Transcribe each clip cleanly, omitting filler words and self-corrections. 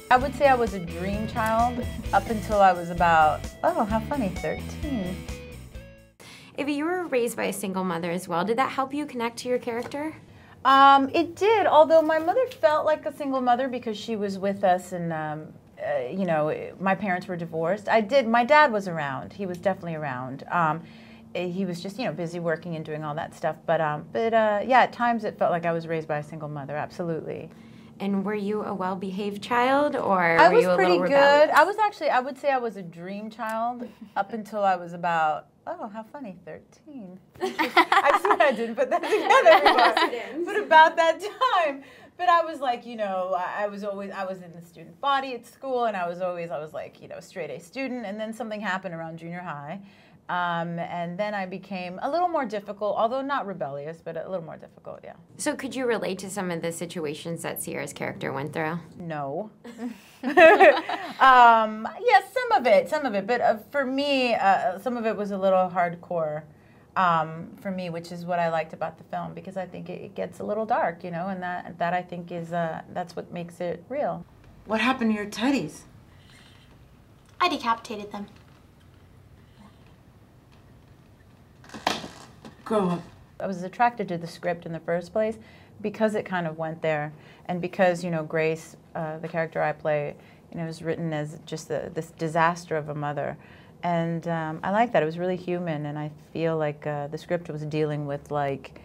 I would say I was a dream child up until I was about, oh, how funny, 13. Eva, you were raised by a single mother as well. Did that help you connect to your character? It did, although my mother felt like a single mother because she was with us and, you know, my parents were divorced. My dad was around. He was definitely around. He was just, you know, busy working and doing all that stuff. But yeah, at times it felt like I was raised by a single mother, absolutely. And were you a well-behaved child, or I were was you a pretty little good. rebellious? I was actually, I would say I was a dream child up until I was about, oh, how funny, 13. I swear I didn't put that together before. But about that time. But I was like, you know, I was in the student body at school, and I was like, you know, straight A student. And then something happened around junior high. And then I became a little more difficult, although not rebellious, but a little more difficult, yeah. So could you relate to some of the situations that Cierra's character went through? No. Yes, some of it. But for me, some of it was a little hardcore for me, which is what I liked about the film, because I think it gets a little dark, you know, and that I think is, that's what makes it real. What happened to your teddies? I decapitated them. Grow up. I was attracted to the script in the first place because it kind of went there, and because, you know, Grace, the character I play, you know, was written as just this disaster of a mother, and I like that. It was really human, and I feel like the script was dealing with like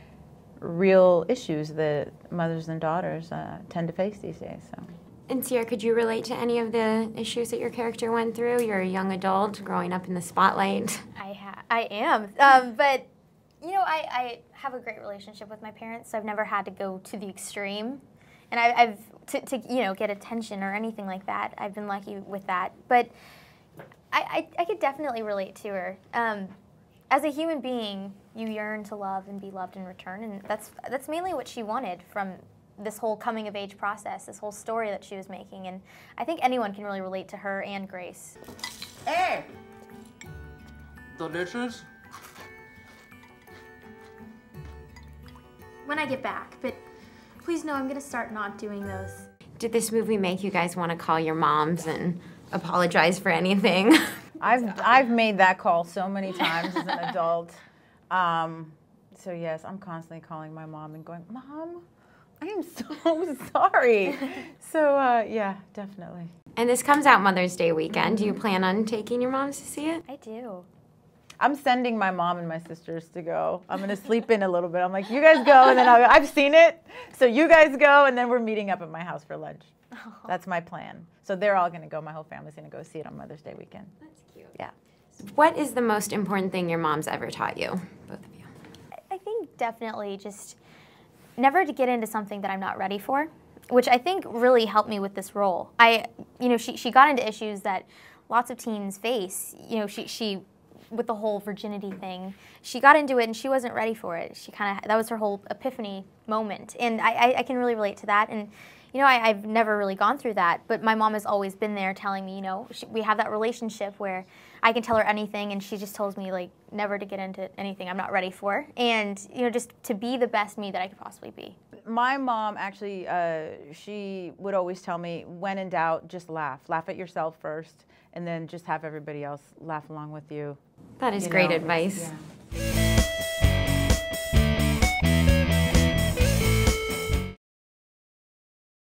real issues that mothers and daughters tend to face these days. So. And Cierra, could you relate to any of the issues that your character went through? You're a young adult growing up in the spotlight. I am, but you know, I have a great relationship with my parents, so I've never had to go to the extreme. And I've to you know, get attention or anything like that. I've been lucky with that. But I could definitely relate to her. As a human being, you yearn to love and be loved in return, and that's mainly what she wanted from this whole coming of age process, this whole story that she was making. And I think anyone can really relate to her and Grace. Hey! Delicious? When I get back, but please know I'm gonna start not doing those. Did this movie make you guys want to call your moms and apologize for anything? I've made that call so many times as an adult. So yes, I'm constantly calling my mom and going, Mom, I am so sorry. So yeah, definitely. And this comes out Mother's Day weekend. Do you plan on taking your moms to see it? I do. I'm sending my mom and my sisters to go. I'm gonna sleep in a little bit. I'm like, you guys go, and then I've seen it, so you guys go, and then we're meeting up at my house for lunch. Oh. That's my plan. So they're all gonna go. My whole family's gonna go see it on Mother's Day weekend. That's cute. Yeah. What is the most important thing your mom's ever taught you, both of you? I think definitely just never to get into something that I'm not ready for, which I think really helped me with this role. You know, she got into issues that lots of teens face. You know, she with the whole virginity thing, she got into it and she wasn't ready for it. That was her whole epiphany moment. And I can really relate to that. And, you know, I've never really gone through that, but my mom has always been there telling me, you know, we have that relationship where I can tell her anything, and she just tells me, like, never to get into anything I'm not ready for. And, you know, just to be the best me that I could possibly be. My mom actually, she would always tell me, when in doubt, just laugh. Laugh at yourself first, and then just have everybody else laugh along with you. That is great advice. Yeah.